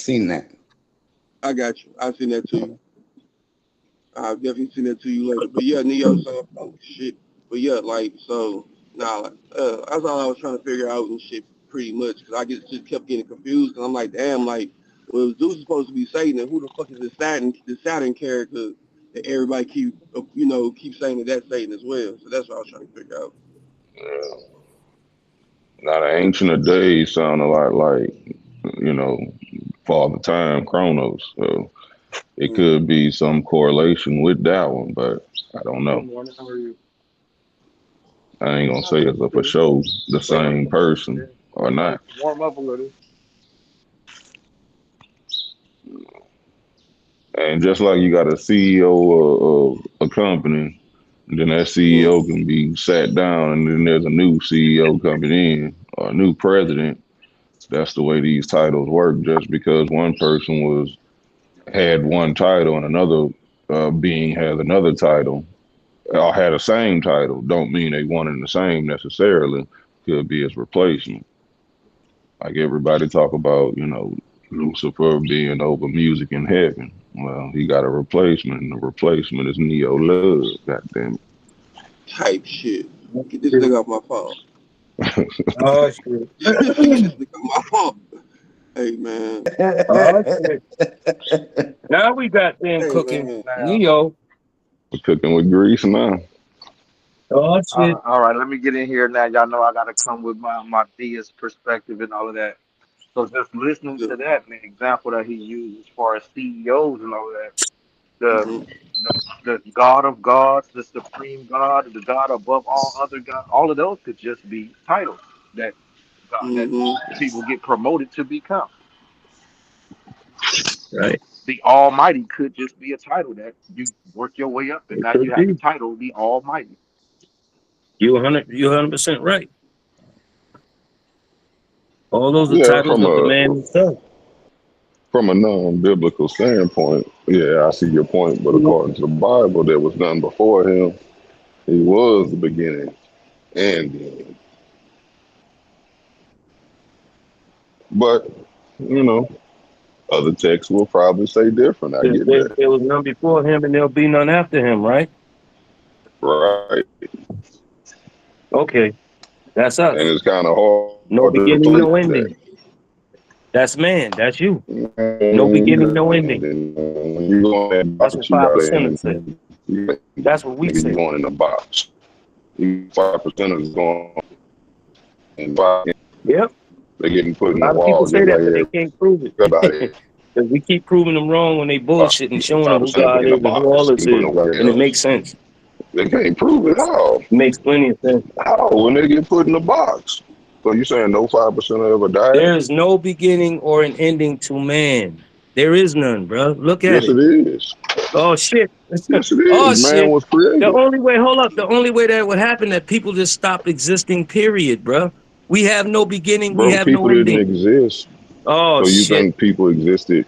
seen that. I got you. I've seen that too. I've definitely seen that to you later. But yeah, Neo, so oh shit. But yeah, like so nah, like, that's all I was trying to figure out and shit pretty much because just kept getting confused because I'm like, damn, like well Zeus is supposed to be Satan and who the fuck is this Saturn character that everybody keep saying that that's Satan as well. So that's what I was trying to figure out. Yeah. Now the Ancient of Days sound a lot like, you know, Father Time, Chronos. So it Mm-hmm. could be some correlation with that one, but I don't Good know. morning. How are you? I ain't gonna Not say too it's a for good. sure the Waiting same for the person day. or Wait, not. warm up a little. And just like you got a CEO of a company, and then that Mm-hmm. CEO can be sat down, and then there's a new CEO coming in or a new president. That's the way these titles work. Just because one person had one title and another being has another title, or had the same title, don't mean they one and the same necessarily. Could be his replacement. Like everybody talk about, Lucifer being over music in heaven. Well, he got a replacement, and the replacement is Neo Love. Goddamn Type shit. Oh, Get this shit. nigga off my phone. Oh, shit. Get this nigga off my phone. Hey man. Oh, shit. Now we got them Hey cooking. man. Now, Neo. We're cooking with grease now. Oh, shit. all right, let me get in here now. Y'all know I gotta come with my deist perspective and all of that. So just listening to that and the example that he used as far as CEOs and all of that, the Mm-hmm. the God of gods, the supreme God, the God above all other God, all of those could just be titles that God that Mm-hmm. people get promoted to become. Right. The Almighty could just be a title that you work your way up, and It now you could have the be. title, the Almighty. You 100% right. All those are Yeah, titles of the man himself. from a non-biblical standpoint, yeah, I see your point. But according to the Bible, that was done before him. He was the beginning and the end. But other texts will probably say different. I get that. There was none before him and there'll be none after him, right? Right. Okay. That's And us. it's kind of hard No to beginning, replace no that. ending. That's man. That's you. No And beginning, no ending. when you go in that That's box, what you five got to percenters end. say. That's what we Nigga, you say. going in the box. 5% is going in the box. Yep. They're getting put A in the lot of people wall say just that, like but they can't prove everybody. it. Because we keep proving them wrong when they bullshit and showing them who 5% put God in the is and who all box this and put is. nowhere And it else. makes sense. They can't prove it. How? It makes plenty of sense. How? When they get put in the box. So you saying no 5% ever died? There is no beginning or an ending to man. There is none, bro. Look at Yes, it. it is. Oh shit. Yes, it Oh is. Man shit. was The created. only way, hold up. The only way that would happen that people just stop existing, period, bro. We have no beginning, we Bro, have no people didn't ending. exist. Oh So you shit. think people existed?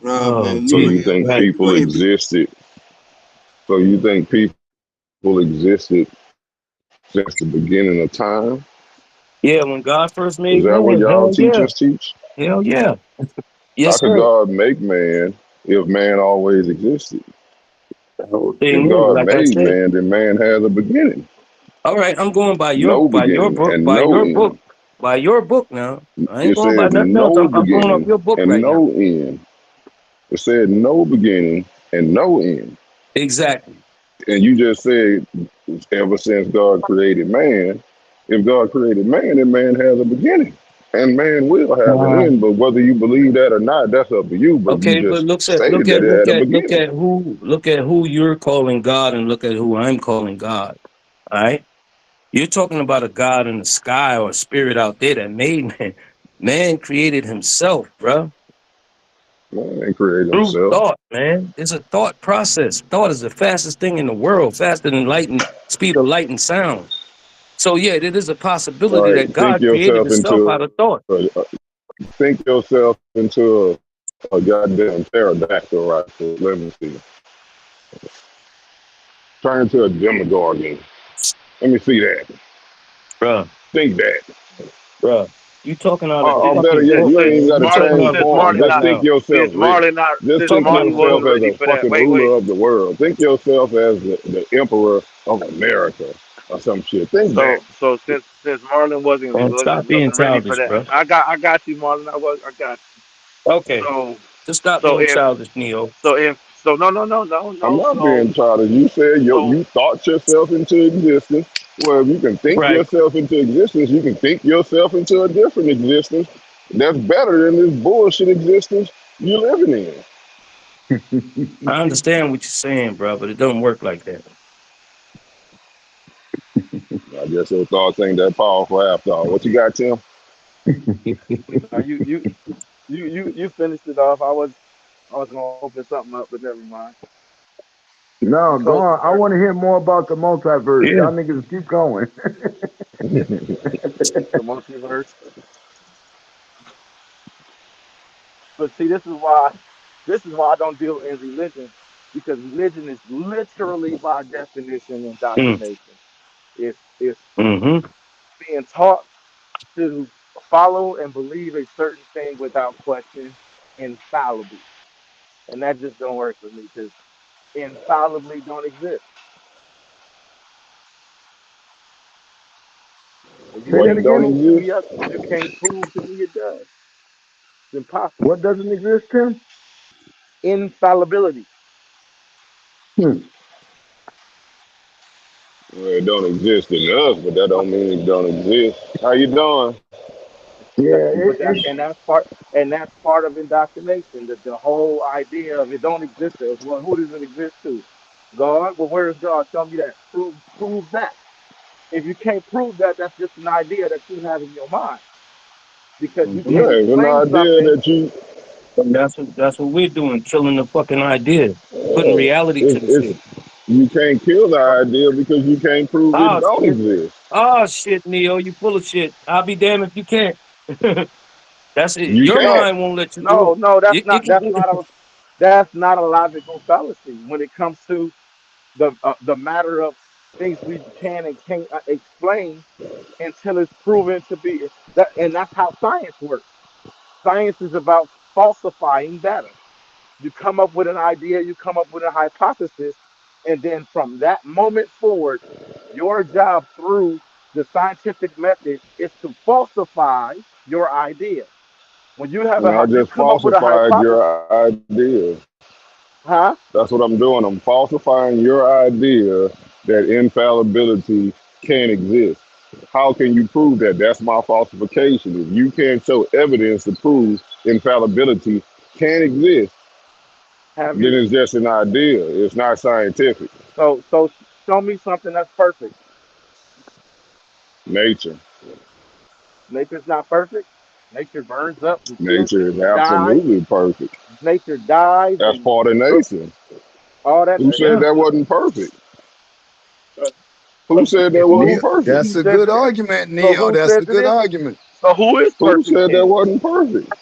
Nah, Oh man. So you Jesus think Christ. Go people ahead, B. existed? So you think people existed since the beginning of time? Yeah, when God first Is made that what man, y'all hell yeah. teachers teach? Hell yeah. How Yes, could sir. God make man if man always existed? The whole thing If is, God like I made said. man, then man has a beginning. All right, I'm going No by your beginning book, and by no your book, end. by your book now. I ain't It going by says nothing else. no I'm going off beginning your book and right now. no end. It said no beginning and no end. Exactly. And you just said ever since God created man, if God created man, then man has a beginning. And man will have an end. But whether you believe that or not, that's up to you. But you Okay, but just stated that it had a beginning. look at who you're calling God and look at who I'm calling God. All right. You're talking about a God in the sky or a spirit out there that made man. Man created himself, bro. Man ain't created Through himself. thought, man. It's a thought process. Thought is the fastest thing in the world, faster than light and speed of light and sound. So yeah, it is a All possibility right, that God created himself out of thought. think yourself into a goddamn pterodactyl right there. Let me see. Turn into a demogorgon. Let me see that. Bruh, Think that. bruh. You talking out of Or Since better fucking yet, since book, you ain't since even man. got You to talking Marlon change out of since fucking form. Marlon book Just not think now. yourself since rich. Marlon not Just since Talk think out of Marlon yourself wasn't fucking as ready a for that. fucking Wait, ruler wait. of the world. Think yourself as the emperor of America or some shit. Think that. So since Marlon wasn't man. Stop being ready for childish, that, bro. I got you, Marlon. I got you. Okay. So Just stop so being if childish, Neo. no. I'm not So being childish. You said so you thought yourself into existence. Well, if you can think Right. yourself into existence, you can think yourself into a different existence. That's better than this bullshit existence you living in. I understand what you're saying, bro, but it don't work like that. I guess your thoughts ain't that powerful after all. What you got, Tim? now you finished it off. I was gonna open something up, but never mind. You No, go close it on. I first. want to hear more about the multiverse. Yeah. Y'all niggas keep going. The multiverse. But see, this is why I don't deal in religion because religion is literally by definition Mm. indoctrination. It's Mm-hmm. being taught to follow and believe a certain thing without question, infallibly, and that just don't work for me because infallibly don't exist. When you Say that What can't don't again. prove to me exist? up, you can't prove to me it does. It's impossible. What doesn't exist, Tim? Infallibility. Hmm. Well, it don't exist in us, but that don't mean it don't exist. How you doing? Yeah, But that it and that's part of indoctrination. That the whole idea of it don't exist. Well, who does it exist to? God. Well, where is God? Show me that. Prove that. If you can't prove that, that's just an idea that you have in your mind because you Mm-hmm. can't Yeah, it's an explain idea something. that you. And that's what we're doing, killing the fucking idea, putting reality to the It's shit. you can't kill the idea because you can't prove it Oh don't shit. exist. Oh shit, Neo, you full of shit. I'll be damned if you can't. That's it. You Your can't. mind won't let you do No, it. no, that's It not. can That's not a logical fallacy when it comes to the matter of things we can and can't explain until it's proven to be that, and that's how science works. Science is about falsifying data. You come up with an idea, you come up with a hypothesis, and then from that moment forward, your job through the scientific method is to falsify your idea. When you have And I you just come up with a falsified hypothesis, your idea. huh? That's what I'm doing. I'm falsifying your idea that infallibility can't exist. How can you prove that? That's my falsification. If you can't show evidence to prove infallibility can't exist, Have then you? it's just an idea. It's not scientific. So show me something that's perfect. Nature. Nature's not perfect. Nature burns up and kills Nature is and dies. absolutely perfect. Nature dies That's and part of nature. all that. Who said yeah. that wasn't perfect? Uh, Who said that Neo, wasn't perfect? that's a then, good argument, so Neo. who That's a says it good isn't? argument. So who is Who perfect said that then? wasn't perfect?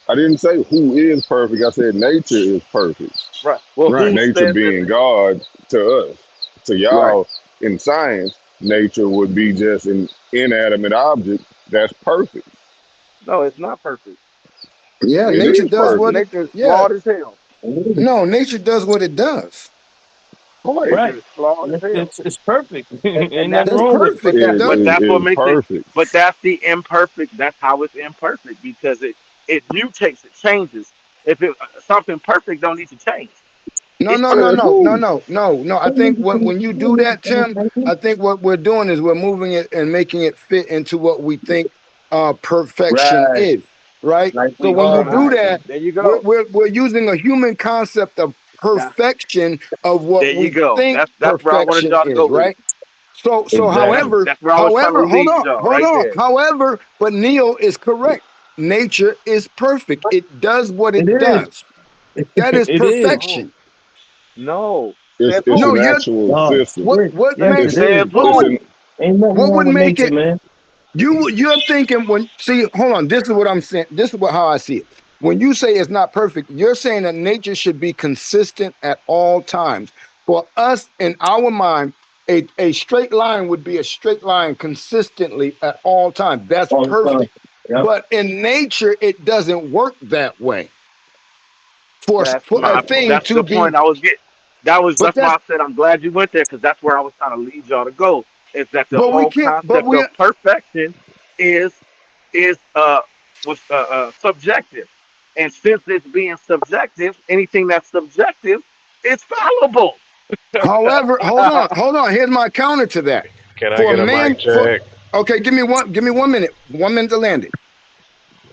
I didn't say who is perfect. I said nature is perfect. Right. Well, Right, who Nature says it? being God to us. To right. y'all in science, nature would be just an inanimate object that's perfect. No, it's not perfect. Yeah, It nature is does what perfect. it. Nature is Yeah, flawed as hell. no, nature does what it does. Right. Nature Right. is flawed as It's, hell. it's, it's perfect. And Ain't that's nothing That's wrong with it. perfect. It but does. that's what Is makes it. perfect. But that's the imperfect. That's how it's imperfect because it mutates. It changes. If it something perfect don't need to change. No, It no, no, Man, no, no, cool. no, no, no. I think when you do that, Tim, I think what we're doing is we're moving it and making it fit into what we think perfection Right. is, right? Like So we when you all do right. believe. that, There you we're go. we're, we're using a human concept of That, perfection of there what you we go. think That's where I wanted perfection y'all to is, go with it. right? So Exactly. That's where I was trying to hold lead on, y'all hold right on. there. However, but Neil is correct. Nature is perfect. It does what It it is. does. That is It is. No, perfection. no. It's Says it's No, who? an you're actual No. system. what It is. what Yes, makes it It's it is, what it's would bro. an Ain't nothing what wrong would with make nature, it man. you're thinking when see hold on, this is what I'm saying, this is what how I see it. When you say it's not perfect, you're saying that nature should be consistent at all times. For us in our mind, a straight line would be a straight line consistently at all times. That's All the time. perfect. Yep. But in nature, it doesn't work that way. For a thing That's to the be, point I was getting. but That's why that's I said I'm glad you went there because that's where I was trying to lead y'all to go. Is that the but we whole can't. But concept we of perfection is is was subjective, and since it's being subjective, anything that's subjective is fallible. However, hold on. Here's my counter to that. Can I For get a mic man, for check? okay, give me 1 minute, 1 minute to land it.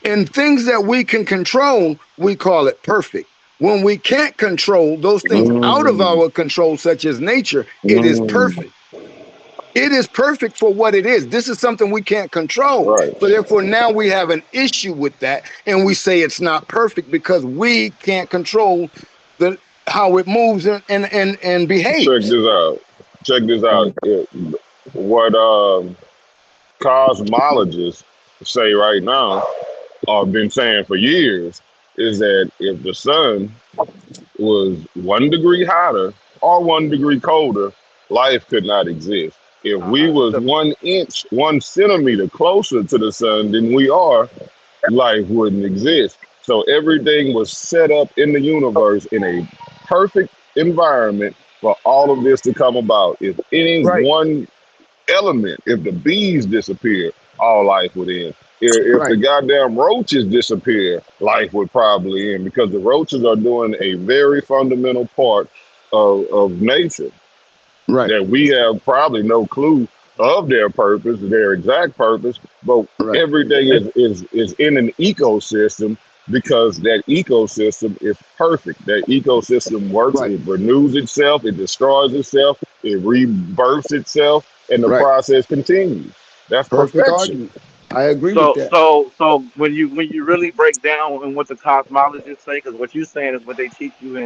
In things that we can control, we call it perfect. When we can't control those things out of Mm, our control, such as nature, it is mm. perfect. It is perfect for what it is. This is something we can't control. Right. So therefore, now we have an issue with that, and we say it's not perfect because we can't control the how it moves and Check behaves. this out. Check this out. What cosmologists say right now, or been saying for years, is that if the sun was 1 degree hotter or 1 degree colder, life could not exist. If we was The 1 inch, 1 centimeter closer to the sun than we are, life wouldn't exist. So everything was set up in the universe in a perfect environment for all of this to come about. If any Right, one element, if the bees disappear, all life would end. If the right, goddamn roaches disappear, life would probably end because the roaches are doing a very fundamental part of nature right, that we have probably no clue of their purpose, their exact purpose, but right, everything is in an ecosystem because that ecosystem is perfect. That ecosystem works, right, it renews itself, it destroys itself, it rebirths itself, and the right. process continues. That's Perfect perfection. argument. I agree with So that. when you really break down and what the cosmologists say, because what you're saying is what they teach you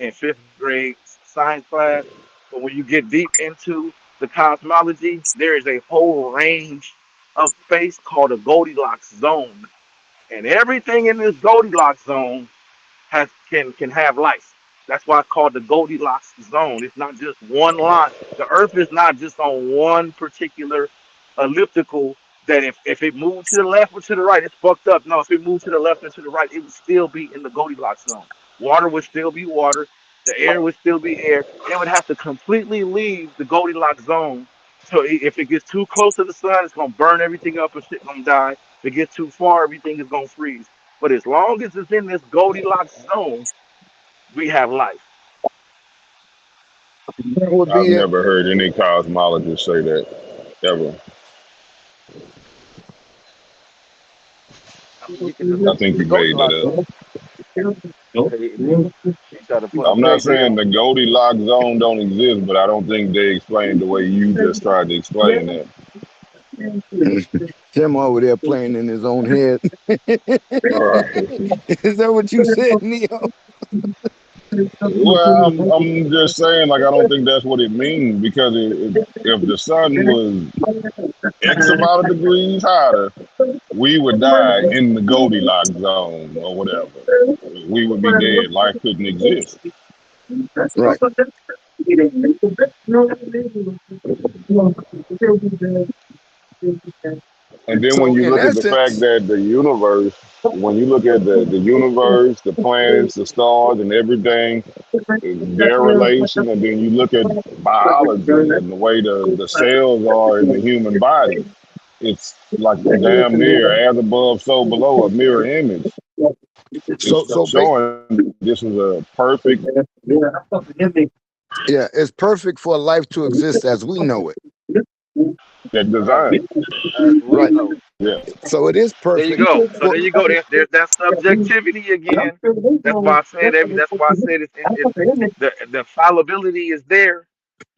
in fifth grade science class, but when you get deep into the cosmology, there is a whole range of space called a Goldilocks zone, and everything in this Goldilocks zone can have life. That's why it's called the Goldilocks zone. It's not just one line. The Earth is not just on one particular elliptical that if it moved to the left or to the right, it's fucked up. No, if it moved to the left or to the right, it would still be in the Goldilocks zone. Water would still be water. The air would still be air. It would have to completely leave the Goldilocks zone. So if it gets too close to the sun, it's gonna burn everything up and shit gonna die. If it gets too far, everything is gonna freeze. But as long as it's in this Goldilocks zone, we have life. That would I've be it. never heard any cosmologist say that ever. I mean, you can just I look think at you the made that Goldilocks up. zone. Nope. They try to put a I'm not big deal saying on the it. Goldilocks zone don't exist, but I don't think they explained the way you just tried to explain that. Tim over there playing in his own head. All right. Is that what you said, Neo? Well, I'm just saying, like, I don't think that's what it means because if the sun was X amount of degrees hotter, we would die in the Goldilocks zone or whatever. We would be dead. Life couldn't exist. Right. And then when So you in look at the fact essence, that the universe, when you look at the universe, the planets, the stars, and everything, their relation, and then you look at biology and the way the cells are in the human body, it's like damn near as above, so below, a mirror image. so It's so ba- showing this is a perfect yeah, it's perfect for life to exist as we know it. that Right. design. As we Right. know. Yeah. So it is There you perfect go. So for, there you go. There's that subjectivity again. That's why I said that's why I said it's the fallibility is there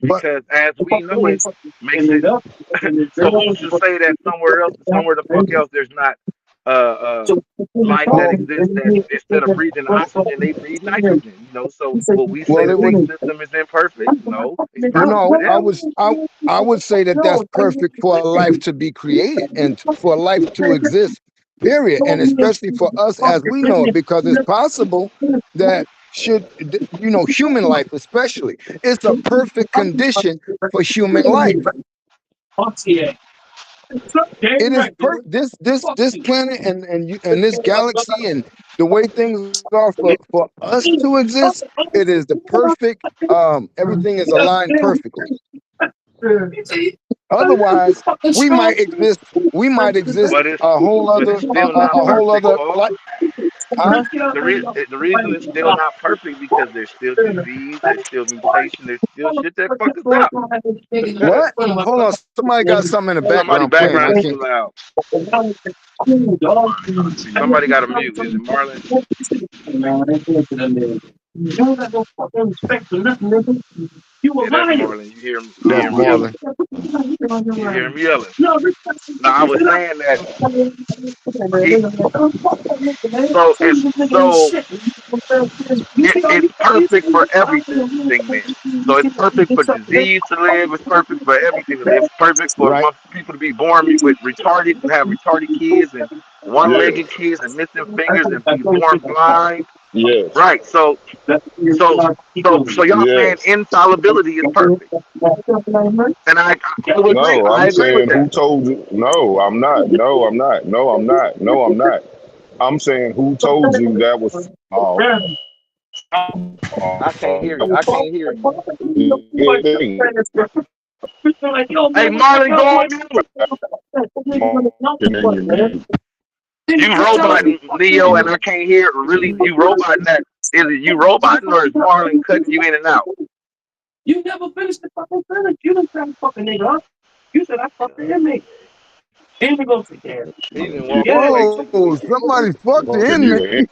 but because as we know it makes it so who's to say that somewhere else, somewhere the fuck else, there's not uh uh life that exists that instead of breathing oxygen, they breathe nitrogen. So will we say well, the it big would. system is imperfect? No, it's Well, perfect for no, them. I would say that that's perfect for life to be created and for life to exist. Period, and especially for us as we know it, because it's possible that human life especially, it's a perfect condition for human life. It is this planet and this galaxy and the way things are for us to exist. It is the perfect. Everything is aligned perfectly. Otherwise, we might exist. We might exist but it's still not a whole perfect, other folks. like, huh? The reason it's still not perfect because there's still disease, there's still mutation, there's still shit that fuck us up. What? Hold on. Somebody got something in the Somebody background playing. I background is can't. too loud. Somebody got to see. Somebody got a mute. Is it Marlon? Yeah, that's Marlon. You hear him? You That's hear him yelling. Marlon. You hear him yelling. Now I was saying that he. It's perfect for everything then. So it's perfect for disease to live. It's perfect for everything to live. It's perfect for Right. people to be born with retarded, to have retarded kids and Yes, one-legged kids and missing fingers and be born blind. yes, Right. So so y'all saying yes. infallibility is perfect, and I would agree. No, I I'm agree with saying that. who told you? No, I'm not. No, I'm not. No, I'm not. No, I'm not. I'm saying who told you that was uh, I can't hear you. I can't hear you. thing. Hey, Marlon, go on mute. You roboting Leo, and I can't hear really. You roboting that? Is it you roboting or is Marlon cutting you in and out? He didn't walk away too. Whoa! Somebody fucked the inmate.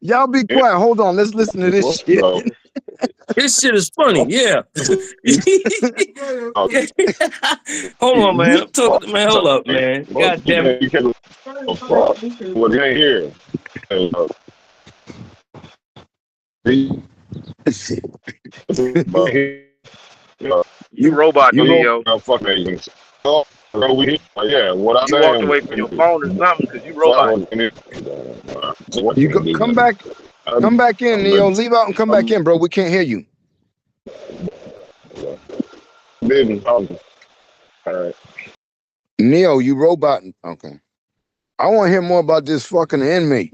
Y'all be quiet. Hold on. Let's listen to this shit. This shit is funny, yeah. Hold on, man. I'm talking, man. Hold up, man. God damn it. Well, they ain't here. But You roboting You Leo. fucking yeah, what I'm You walked saying away from your phone or something because you roboting. so what you can I go do come now? back. Come back in, Neo. Leave out and come back in, bro. We can't hear you. All right. Neo, you robot. Okay. I want to hear more about this fucking inmate.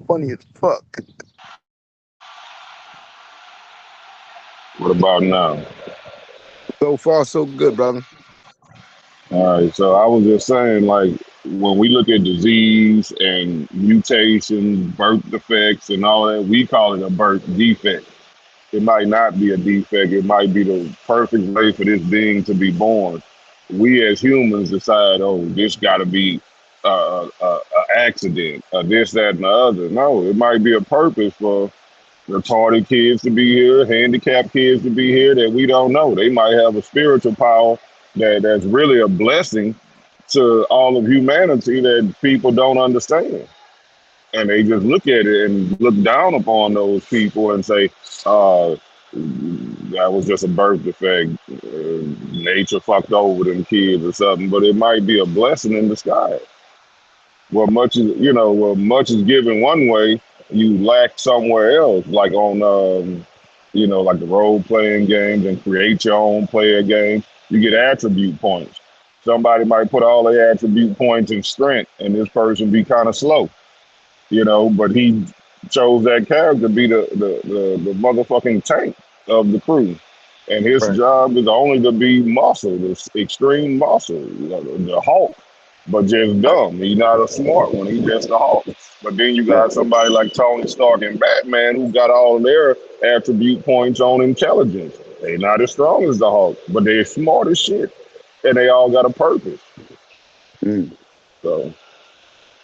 Funny as fuck. What about now? So far, so good, brother. All right, so I was just saying, like, when we look at disease and mutations, birth defects, and all that, we call it a birth defect. It might not be a defect. It might be the perfect way for this being to be born. We as humans decide, oh, this got to be a accident, this, that, and the other. No, it might be a purpose for retarded kids to be here, handicapped kids to be here that we don't know. They might have a spiritual power that's really a blessing to all of humanity that people don't understand. And they just look at it and look down upon those people and say, that was just a birth defect. Nature fucked over them kids or something. But it might be a blessing in disguise. Where much is given one way, you lack somewhere else, like on, like the role playing games and create your own player game. You get attribute points. Somebody might put all their attribute points in strength, and this person be kind of slow, but he chose that character to be the motherfucking tank of the crew. And his Right. job is only to be muscle, this extreme muscle, the Hulk, but just dumb. He's not a smart one. He's just the Hulk. But then you Right. got somebody like Tony Stark and Batman who got all their attribute points on intelligence. They're not as strong as the Hulk, but they're smart as shit. And they all got a purpose. Mm. So,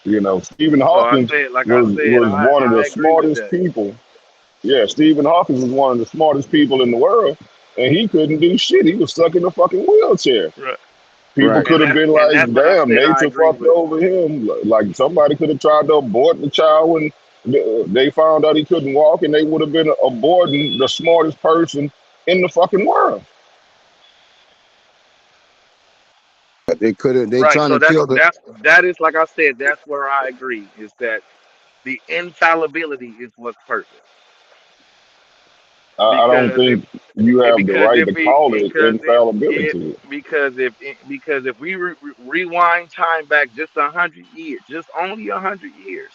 Stephen So I Hawking said, like I said, was one of the I agree with smartest that. people. Yeah, Stephen Hawking was one of the smartest people in the world, and he couldn't do shit. He was stuck in a fucking wheelchair. Right. People Right. could have been And like, that's what I damn, said. I nature agree fucked with. over him. Like somebody could have tried to abort the child when they found out he couldn't walk, and they would have been aborting the smartest person in the fucking world. They could have. They Right. trying So to kill the. that is like I said. That's where I agree. Is that the infallibility is what's perfect. I don't because if think you have the because right if to it call it because it infallibility. because if we rewind time back just 100 years, just only 100 years,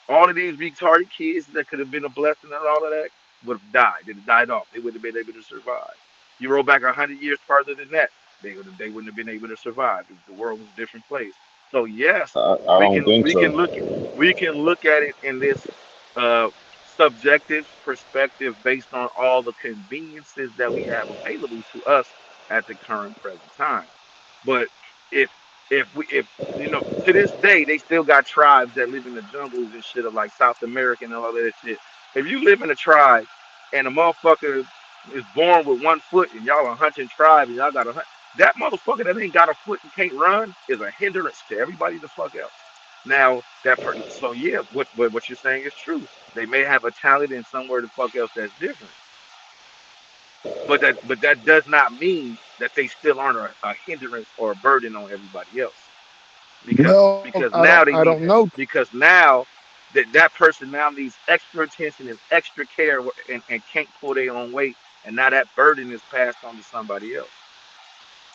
all of these retarded kids that could have been a blessing and all of that would have died. They'd have died off. They wouldn't have been able to survive. You roll back 100 years further than that, they wouldn't have been able to survive. The world was a different place. So yes, I don't think so. we can look at it in this uh, subjective perspective based on all the conveniences that we have available to us at the current present time. But if if you know, to this day they still got tribes that live in the jungles and shit of like South America and all of that shit. If you live in a tribe and a motherfucker is born with 1 foot and y'all a hunting tribe and y'all got a hunt, that motherfucker that ain't got a foot and can't run is a hindrance to everybody the fuck else. Now so yeah, what you're saying is true. They may have a talent in somewhere the fuck else that's different, but that does not mean that they still aren't a hindrance or a burden on everybody else. Well, Because now they I need don't know. because now that person now needs extra attention and extra care and can't pull their own weight, and now that burden is passed on to somebody else.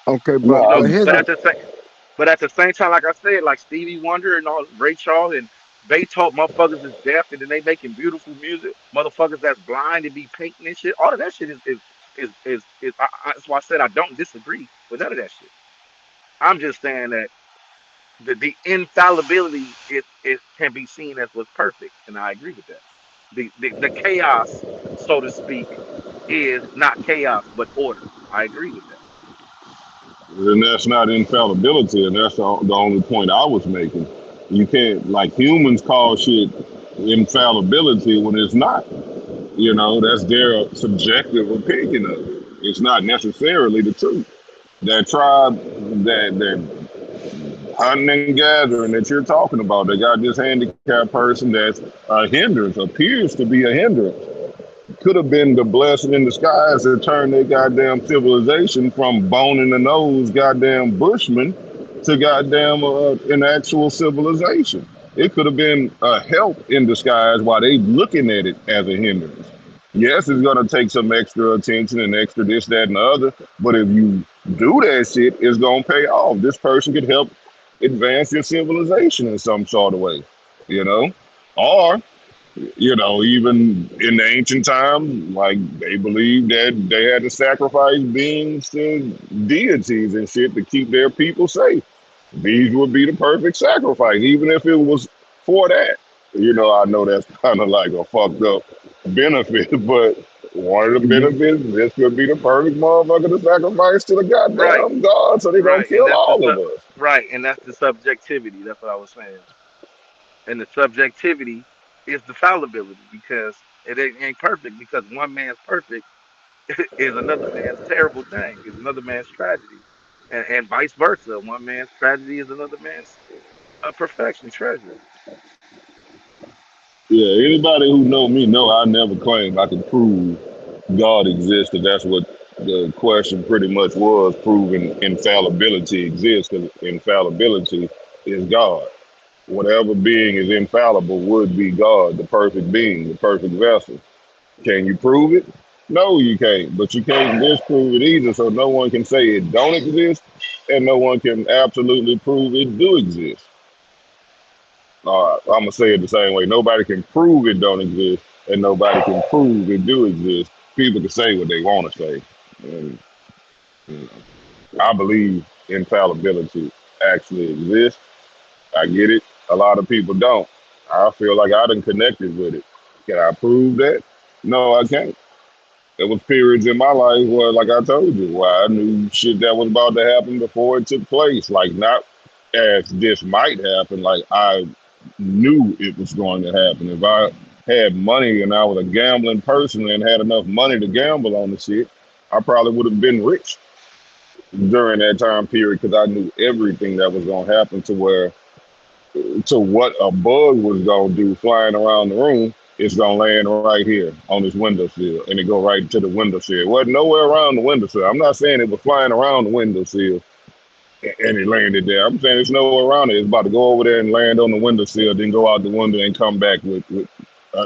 Okay, You No, know, but here's but the at the same time, like I said, like Stevie Wonder and all Ray Charles and Beethoven, motherfuckers is deaf and then they making beautiful music. Motherfuckers that's blind and be painting and shit. All of that shit that's why I said I don't disagree with none of that shit. I'm just saying that the infallibility it can be seen as was perfect, and I agree with that. The chaos, so to speak, is not chaos but order. I agree with that. and that's not infallibility, and that's the only point I was making. You can't, like, humans call shit infallibility when it's not. You know, that's their subjective opinion of it. It's not necessarily the truth. That tribe, that hunting and gathering that you're talking about, they got this handicapped person that's a hindrance, appears to be a hindrance. Could have been the blessing in disguise that turned their goddamn civilization from bone in the nose, goddamn bushmen, to goddamn an actual civilization. It could have been a help in disguise while they looking at it as a hindrance. Yes, it's gonna take some extra attention and extra this, that, and the other. But if you do that shit, it's gonna pay off. This person could help advance your civilization in some sort of way, you know? Or even in the ancient times, like they believed that they had to sacrifice beings to deities and shit to keep their people safe. These would be the perfect sacrifice, even if it was for that. I know that's kind of like a fucked up benefit, but one of the benefits, this could be the perfect motherfucker to sacrifice to the Right, goddamn God, so they gonna right, and kill all of us. that's the subjectivity. That's what I was saying. And the subjectivity is the fallibility because it ain't perfect because one man's perfect is another man's terrible thing, is another man's tragedy, and vice versa. One man's tragedy is another man's perfection, treasure. Yeah, anybody who know me know I never claim I can prove God exists, and that's what the question pretty much was, proving infallibility exists, because infallibility is God. Whatever being is infallible would be God, the perfect being, the perfect vessel. Can you prove it? No, you can't, but you can't disprove it either, so no one can say it don't exist, and no one can absolutely prove it do exist. I'm gonna say it the same way. Nobody can prove it don't exist, and nobody can prove it do exist. People can say what they want to say. And, you know, I believe infallibility actually exists. I get it. A lot of people don't. I feel like I done connected with it. Can I prove that? No, I can't. There was periods in my life where, like I told you, where I knew shit that was about to happen before it took place. Like, not as this might happen, like I knew it was going to happen. If I had money and I was a gambling person and had enough money to gamble on the shit, I probably would have been rich during that time period because I knew everything that was going to happen, to what a bug was gonna do flying around the room. It's gonna land right here on this windowsill, and it go right to the windowsill. It wasn't nowhere around the windowsill. I'm not saying it was flying around the windowsill and it landed there. I'm saying it's nowhere around it. It's about to go over there and land on the windowsill, then go out the window and come back with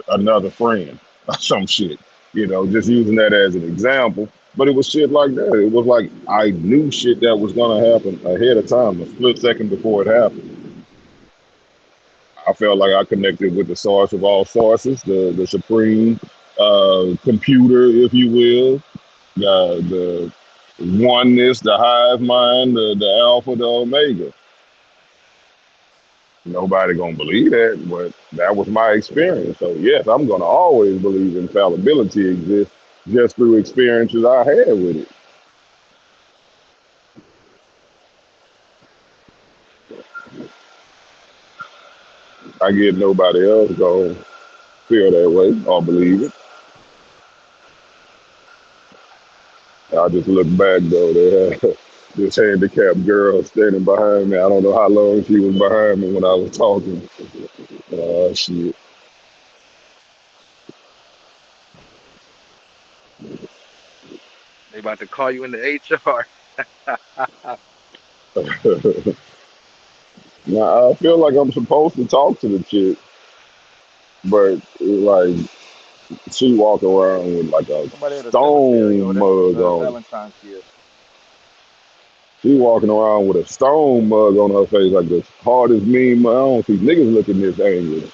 another friend or some shit. Just using that as an example. But it was shit like that. It was like I knew shit that was gonna happen ahead of time, a split second before it happened. I felt like I connected with the source of all sources, the supreme computer, if you will, the oneness, the hive mind, the alpha, the omega. Nobody gonna believe that, but that was my experience. So yes, I'm gonna always believe infallibility exists just through experiences I had with it. I get nobody else gonna feel that way or believe it. I just look back though, they had this handicapped girl standing behind me. I don't know how long she was behind me when I was talking. Shit. They about to call you in the HR. Now I feel like I'm supposed to talk to the chick, but like she walk around with like a Somebody at a cemetery. Oh, stone that's mug on. Valentine's gift. She walking around with a stone mug on her face like the hardest meme. I don't see niggas looking this angry.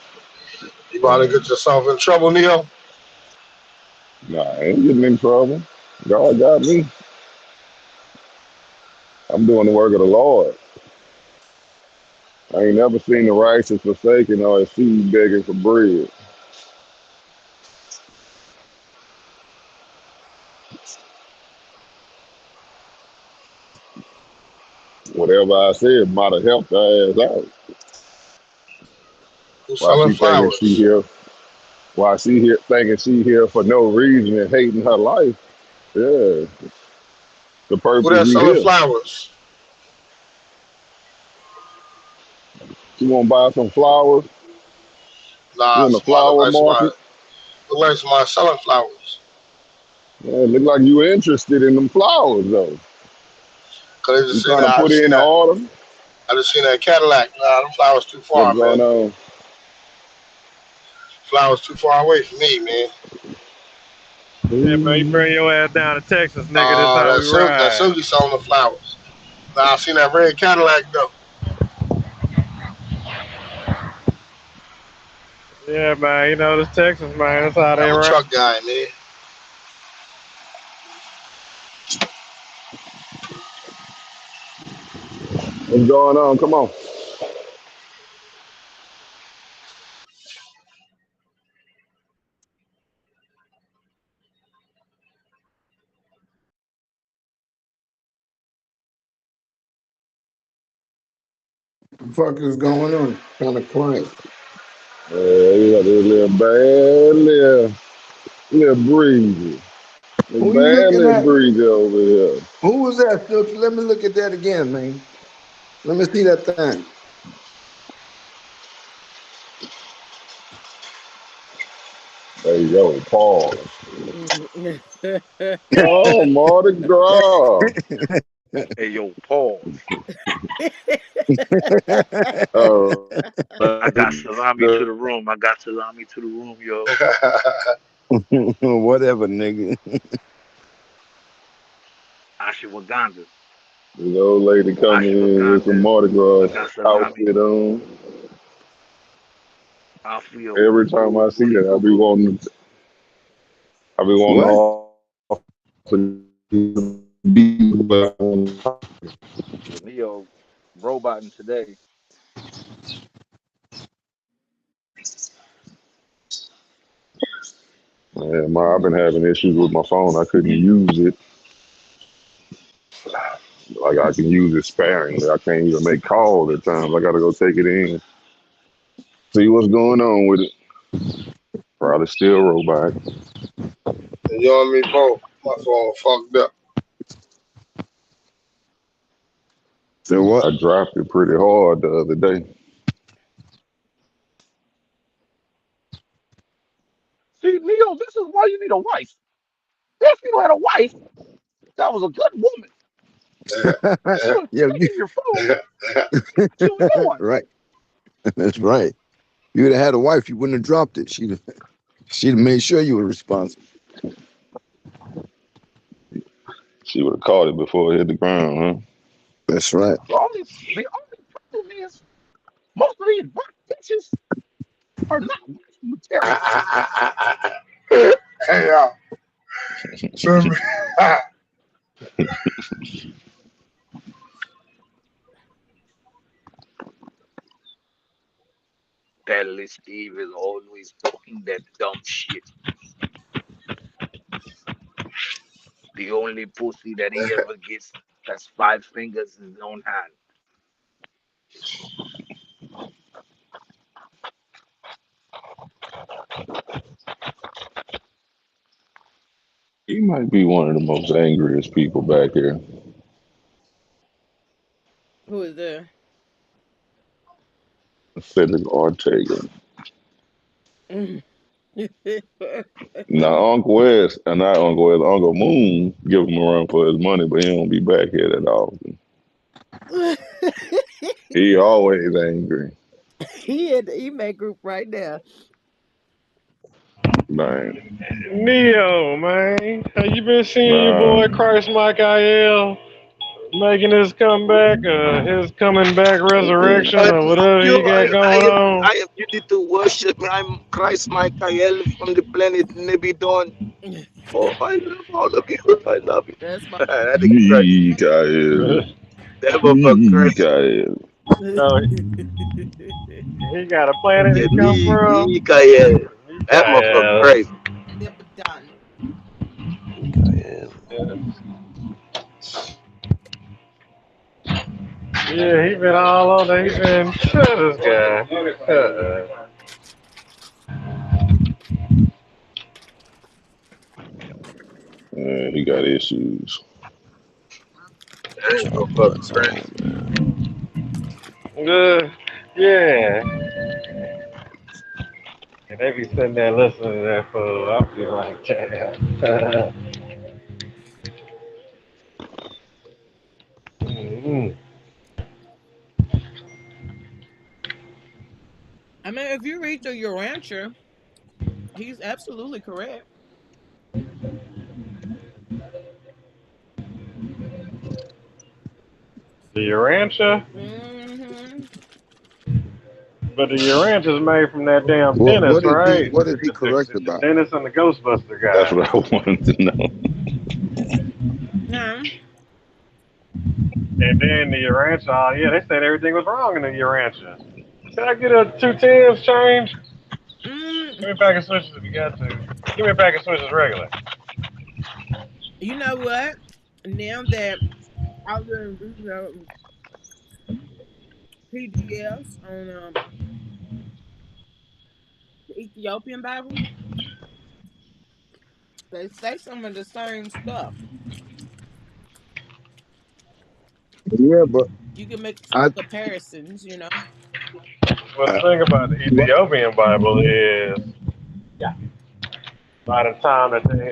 You about to get yourself in trouble, Neo? Nah, I ain't getting in trouble. God got me. I'm doing the work of the Lord. I ain't never seen the righteous forsaken or a seed begging for bread. Whatever I said might have helped her ass out. Who's Why selling she thinking she flowers? here? Why she here thinking she here for no reason and hating her life? Yeah, the Who purpose that we selling here. flowers? She want to buy some flowers. You Nah, in the somebody look flower like somebody market? look like somebody selling flowers. Yeah, look like you interested in them flowers though. Cause they You just seen trying that. to I put just in seen the that. order? I just seen that Cadillac. Nah, them flowers too What's far, man. going on? Flowers too far away from me, man. Yeah, man, you Ooh. bring your ass down to Texas, nigga. That's Nah, how we that ride. Silky selling the flowers. Nah, I seen that red Cadillac though. Yeah, man. You know this Texas, man. That's how they I'm a ride. truck guy, man. What's going on? Come on. What the fuck is going on? Kind of quiet. You got this little bad little breezy. It's Who you bad looking little at? breezy over here. Who was that, Silky? Let me look at that again, man. Let me see that thing. There you go. Pause. Oh, Mardi Gras. Hey, yo, pause. Oh, I got salami to the, the room. I got salami to the room, yo. Whatever, nigga. Ashwagandha. the old lady coming in with some Ashwagandha. Mardi I Gras got salami. outfit on. Alfio Every time I see Woody that, Boo Boo. I be wanting to What? Yeah, Neo roboting today. Man, I've been having issues with my phone. I couldn't use it like I can use it sparingly. I can't even make calls at times. I got to go take it in, see what's going on with it. Probably still robot. And you and me both. My phone fucked up. So what? I dropped it pretty hard the other day. See, Neo, this is why you need a wife. If you had a wife that was a good woman, she would Yeah, take in your phone. What you doing? right. That's right. You would have had a wife, you wouldn't have dropped it. She'd have made sure you were responsible. She would have caught it before it hit the ground, huh? That's right. The only problem is most of these black bitches are not material. Hey, y'all. So, Deadly Steve is always talking that dumb shit. The only pussy that he ever gets has 5 fingers in his own hand. He might be one of the most angriest people back here. Who is there? Felix Ortega. Mm. Now Uncle West, and not Uncle West, Uncle Moon give him a run for his money, but he don't be back here that often. He always angry. He in the email group right now. Man. Neo, man. Have you been seeing your Nah. boy Christ Michael making his comeback, his coming back resurrection, or whatever Yo, he got going on? I am ready to worship. I'm Christ Michael from the planet Nebidon. Oh, I love all of you. I love you. That's my I think Christ, Mikael. never for Christ. Mikael. No, he got a planet he come from. Mikael. Emma for Mikael. Christ. never done. Mikael. Yeah, yeah, he been all on there. He been this guy. Yeah, he got issues. Emma for That's all, Christ. man. Yeah. And they be sitting there listening to that fool. I be like, damn. Mhm. I mean, if you read the your rancher, he's absolutely correct. The Urantia, Hmm. but the Urantia's made from that damn What Dennis, what is he right? what is he correct The about? Dennis and the Ghostbuster That's guy. what I wanted to know. Now, And then the Urantia, oh yeah, they said everything was wrong in the Urantia. Can I get a 210s change? mm, Give me a pack of switches if you got to. Give me a pack of switches regular. you know what? Now that I've been reading PDFs on the Ethiopian Bible, they say some of the same stuff. Yeah, but You can make I, comparisons, you know. Well, the I thing about the what Ethiopian Bible is by the time that they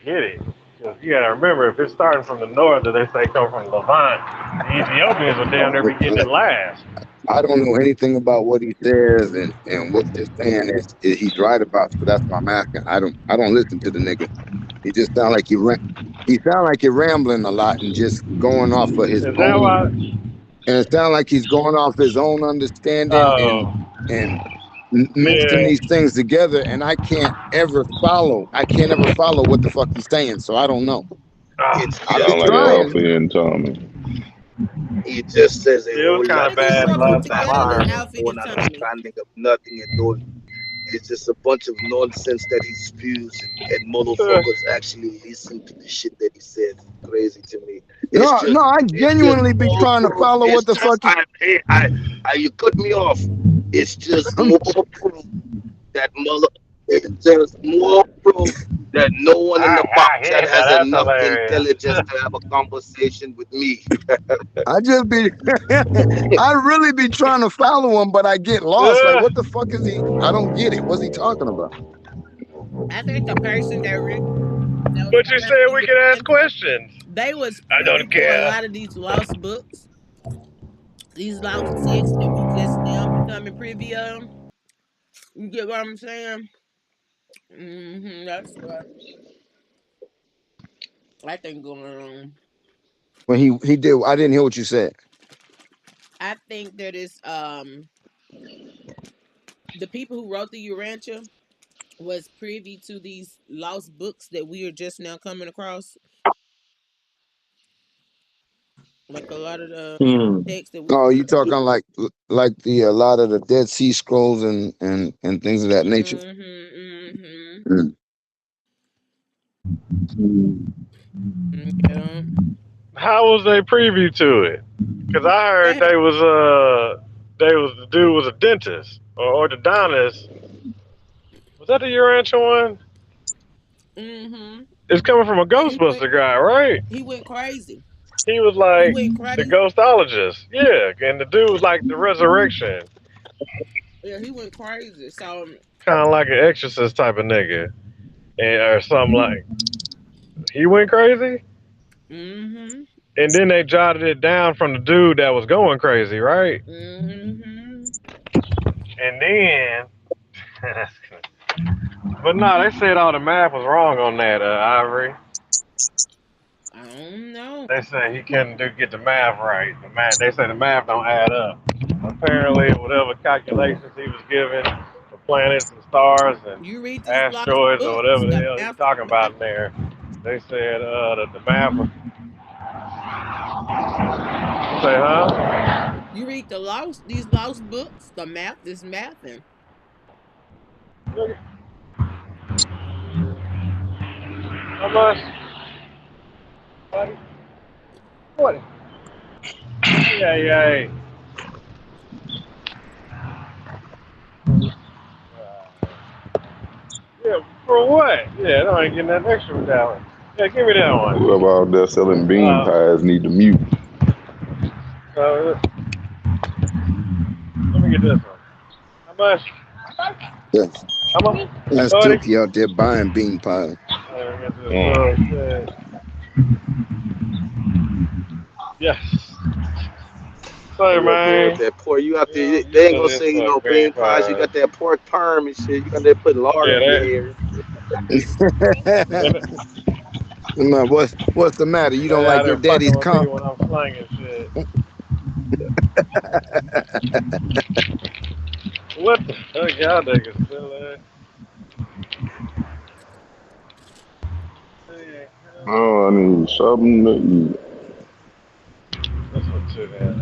get it, because you gotta remember, if it's starting from the north, that they say come from Levant, the Ethiopians will down there be getting it last. I don't know anything about what he says and what you're saying is he's right about. So that's why I'm asking. I don't listen to the nigga. He just sound like he sound like he's rambling a lot and just going off of his Is that own. why? And it sound like he's going off his own understanding Oh, and mixing yeah. these things together. And I can't ever follow. I can't ever follow what the fuck he's saying. So I don't know. Ah, It's I'll be Sound just like more trying. Alfie and Tommy. He just says a yeah, it was whole kind lot of It of is bad shit something last time that together I have with heard his him. Alfie own and Tommy. understanding of nothing and don't. It's just a bunch of nonsense that he spews, and motherfuckers actually listen to the shit that he says. It's crazy to me. No, no, I It's just genuinely be more trying to proof. follow It's what the just, fuck he. you cut me off. It's just I'm, more proof that mother. It's just more proof that no one in the box that Yeah, now has that's enough hilarious. intelligence to have a conversation with me. I just be, I really be trying to follow him, but I get lost. Like, what the fuck is he? I don't get it. What's he talking about? I think the person that was But you talking about said the we could ask Urantia, questions. they was I privy don't to a care. lot of these lost books, these lost texts that we just now becoming privy of. You get what I'm saying? That's what I think going on. when he did. I didn't hear what you said. I think that is the people who wrote the Urantia was privy to these lost books that we are just now coming across. Like a lot of the Hmm. texts that we Oh, you find. talking like the a lot of the Dead Sea Scrolls and things of that nature. Mm-hmm. Mm. Mm-hmm. Yeah. How was they privy to it? Because I heard They the dude was a dentist or orthodontist. Was that the Urantia one? mm-hmm. It's coming from a And Ghostbuster guy, right? he went crazy. He was He like went the crazy. ghostologist, yeah, and the dude was like the resurrection, Yeah, he went crazy. So kind of like an exorcist type of nigga, and or something like. He went crazy, mm-hmm. and then they jotted it down from the dude that was going crazy, right? Mm-hmm. And then, but no, they said all the math was wrong on that, Ivory. I don't know. They say he couldn't get the math right. The math, they say the math don't add up. Apparently, whatever calculations he was given for planets and stars and You read these lost asteroids or books, whatever the the hell he's math, talking the math. about in there, they said that the math was say, huh? You read these lost books, the math is mathing. How much? Buddy? What? Yeah, yeah. Yeah, for what? Yeah, I ain't getting that extra with that one. Yeah, give me that one. Whoever out there selling bean Uh, pies need to mute. so let me get this one. How much? Yes, How much? that's 30? Dookie out there buying bean pie. Let me get this Mm. bullshit. Yes. Hey, Say, look, man, with man. that pork, you out You there, know, you they ain't know gonna this say, bean bean pies. You pies. got that pork perm and shit. You got that put lard Yeah, in your that. hair. And Man, what's the matter? You don't they out like your there fucking daddy's with me comp? when I'm slinging shit. What the fuck y'all niggas still at? Oh, I need something to eat. This one too, man.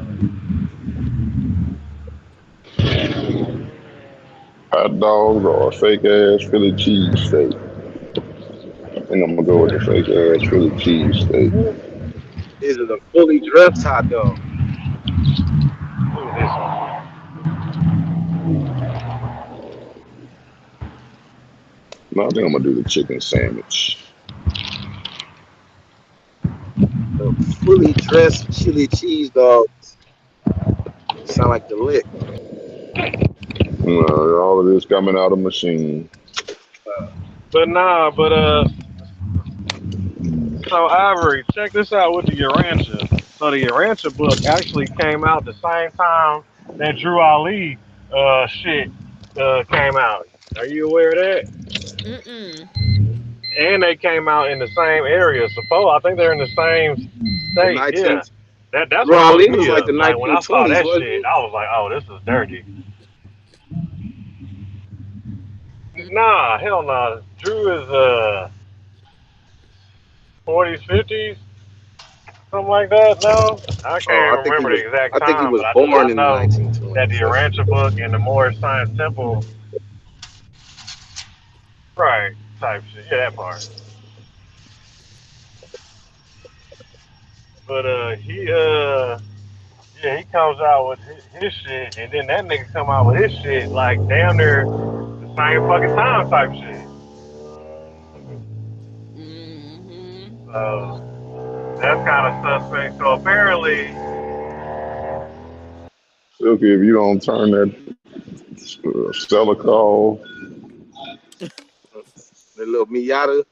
Hot dogs or a fake ass Philly cheesesteak. I think I'm gonna go with the fake ass Philly cheesesteak. These are the fully dressed hot dog. Look at this one. No, I think I'm gonna do the chicken sandwich. The fully dressed chili cheese dog. Sound like the lick. All of this coming out of machine. But nah, so Ivory, check this out with the Urantia. So the Urantia book actually came out the same time that Drew Ali shit came out. Are you aware of that? Mm-mm. And they came out in the same area. Suppose I think they're in the same The state. Yeah. 19th. That's what Raw fucked Lee was me like up. the Like when I saw 1920s, that wasn't shit, he? I was like, oh, this is dirty. Nah, hell nah. Drew is 40s, 50s, something like that. No, I Oh, can't remember the exact I think he time, was but I born in the know that the 1920s. Urantia book and the Moorish Science Temple, right, type shit. Yeah, that part. But yeah, he comes out with his shit, and then that nigga come out with his shit like damn near the same fucking time type shit. Mm-hmm. So that's kind of suspect. So apparently, Silky, if you don't turn that seller call, The little Miata.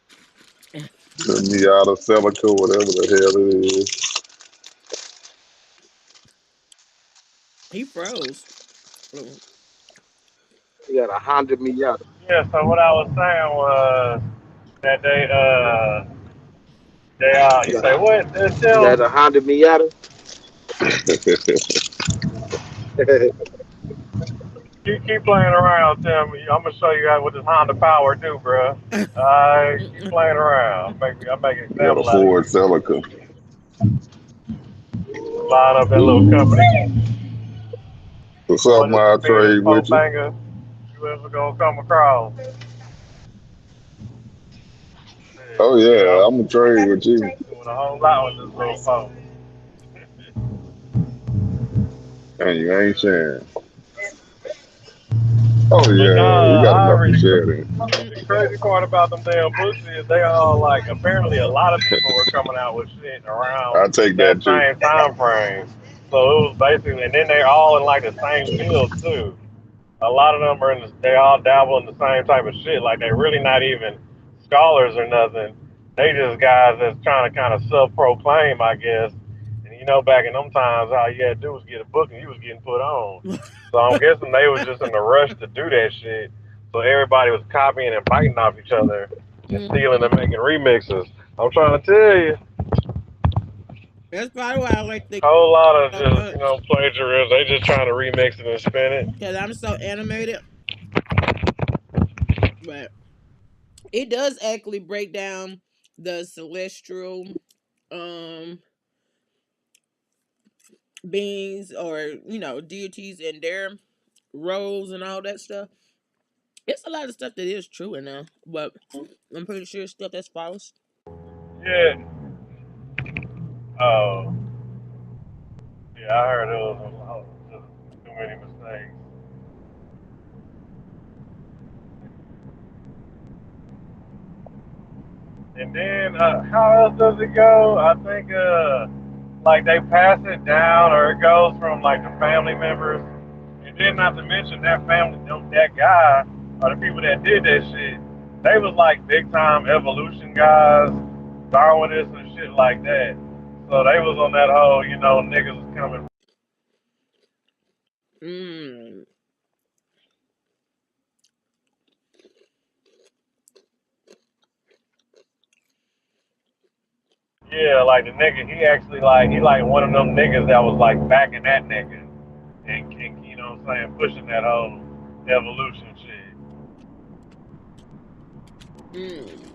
me out of Celica, whatever the hell it is. He froze. Oh, He got a Honda Miata. yeah. So what I was saying was that they You say what? You Tell got them. a Honda Miata. Keep playing around, Tim. I'm gonna show you how what this Honda Power do, bro. Alright, keep playing around. I make an You got a example out of Ford you. Celica. Line up that little company, What's up, boy. This my the meanest trade four with you? banger you ever gonna come across. Oh Shit, yeah, yeah, I'm I'm gonna trade with you. doing a whole lot with this little phone. And you ain't sharing. Oh But yeah, we nah, got enough to Ivory, share then. the crazy part about them damn books is they all like apparently a lot of people were coming out with shit around I take that that too. same time frame. So it was basically, and then they're all in like the same field too. A lot of them are in the, they all dabble in the same type of shit. Like they're really not even scholars or nothing. They just guys that's trying to kind of self-proclaim, I guess. And you know, back in them times, all you had to do was get a book and you was getting put on. So I'm guessing they was just in a rush to do that shit. So everybody was copying and biting off each other and stealing and Mhm. making remixes. I'm trying to tell you, That's probably why I like the whole lot of so just much. plagiarism. They just trying to remix it and spin it. Because I'm so animated. But it does actually break down the celestial um beings or deities and their roles and all that stuff. It's a lot of stuff that is true in there, but I'm pretty sure it's stuff that's false. Yeah. Oh. Yeah, I heard it was just too many mistakes. And then how else does it go? I think like they pass it down, or it goes from like the family members, and then not to mention that family, that guy, or the people that did that shit. They was like big time evolution guys, Darwinists and shit like that. So they was on that whole, niggas was coming. Mm. Yeah, like the nigga, he like one of them niggas that was like backing that nigga and you know what I'm saying, pushing that whole evolution shit Mm.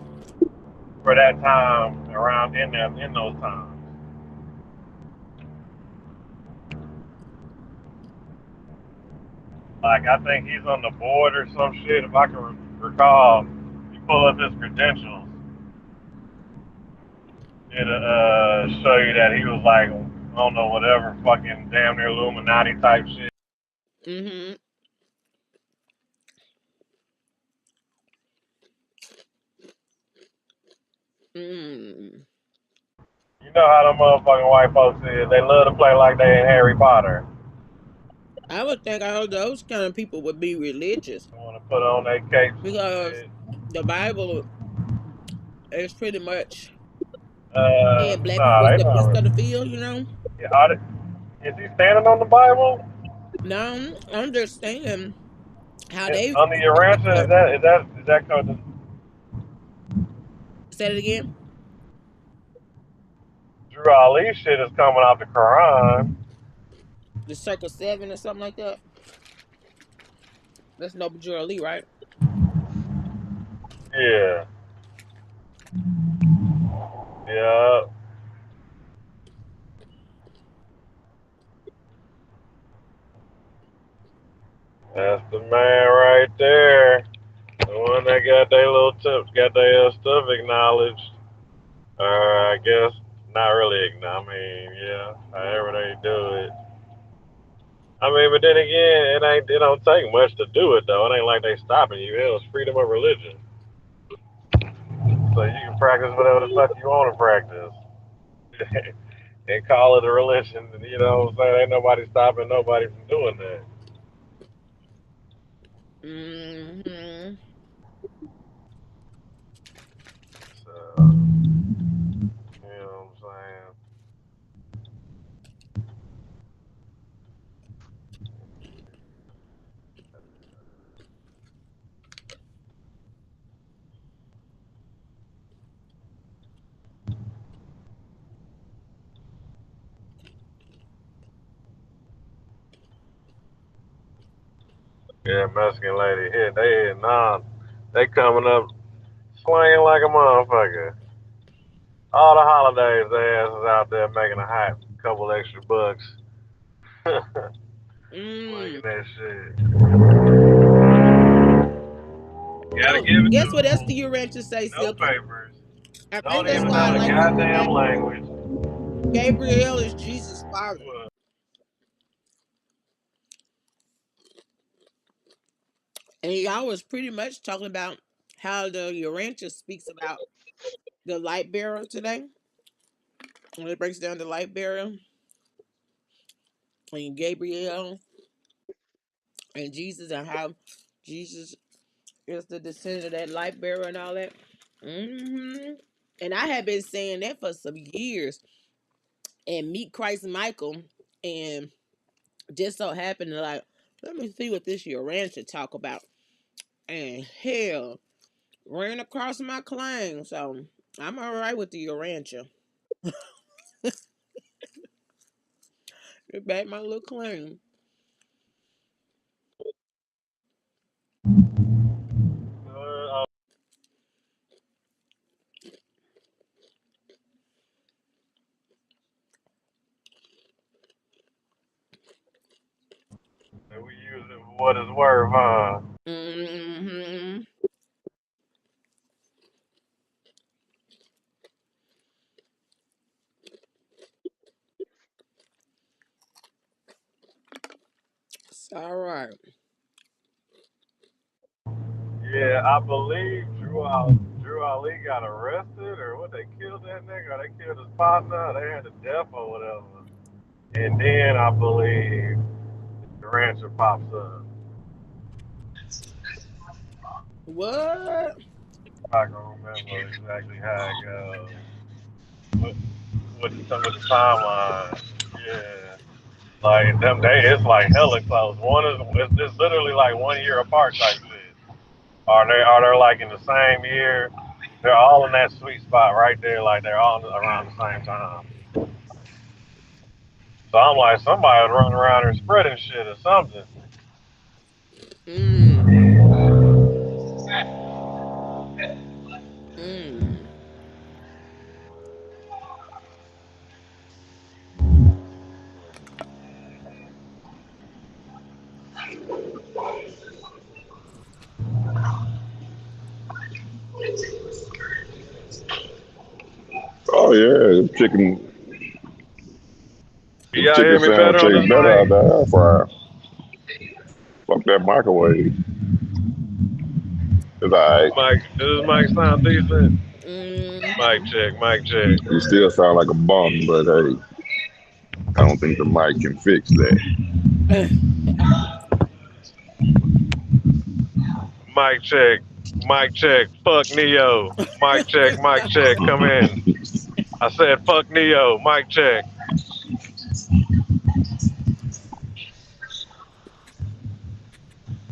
for that time around in those times. Like I think he's on the board or some shit. If I can recall, you pull up his credentials, it'll show you that he was like I don't know whatever fucking damn near Illuminati type shit. Mhm. Mm. You know how them motherfucking white folks is. They love to play like they in Harry Potter. I would think all those kind of people would be religious They want to put on their capes and because shit. the Bible is pretty much saying black people Nah, is they the not beast really. of the field. Yeah, is he standing on the Bible? No, I understand how And they under your rancher, uh, is that called the said it again. Drew Ali shit is coming out the Quran? The Circle Seven or something like that. That's Noble Drew Ali, right? Yeah, yeah, that's the man right there. The one that got their little tips, got their stuff acknowledged. I guess not really. I mean, yeah, however they do it. I mean, but then again, it don't take much to do it though. It ain't like they stopping you. It was freedom of religion, so you can practice whatever the fuck you want to practice and call it a religion. You know what I'm saying? Ain't nobody stopping nobody from doing that. Hmm. So, you know what I'm Yeah, Mexican lady hit. They hit nah. They coming up swinging like a motherfucker. All the holidays, they asses out there making a hot couple extra bucks. Mm. Slinging that shit. Gotta Oh, give it to guess what else them. the Urantia say, No Silky? papers. I think Don't that's even why I know the like you, goddamn Gabe. language. Gabriel is Jesus' father. And y'all was pretty much talking about how the Urantia speaks about the light bearer today. When it breaks down the light bearer and Gabriel and Jesus and how Jesus is the descendant of that light bearer and all that. And I have been saying that for some years. And meet Christ Michael, and just so happened to like, let me see what this year should talk about. And hell, ran across my claim, so I'm all right with the Urantia. Get back my little claim. And we use it for what it's worth, huh? Mm-hmm. It's all right. Yeah, I believe Drew Ali got arrested, or what? They killed that nigga, or they killed his partner. They had a death or whatever. And then I believe the rancher pops up. What? I can remember exactly how it goes. With, with the timeline. Yeah. Like them they it's like hella close. One is it's literally like 1 year apart type shit. Are they like in the same year? They're all in that sweet spot right there, like they're all around the same time. So I'm like, somebody's running around here spreading shit or something. Mm. Mm. Oh yeah, Can the y'all hear chicken me sandwich better on this tastes better out mic? the air fryer. Fuck that microwave. It's alright. Mike, does this mic sound decent? Mm. Mic check, mic check. You still sound like a bum, but hey, I don't think the mic can fix that. Mic check, mic check. Fuck Neo. Mic check, mic check. Come in. I said fuck Neo. Mic check.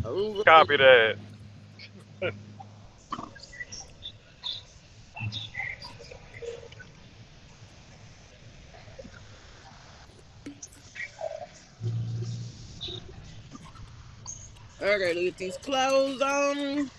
Oh, Copy that. I gotta get these clothes on.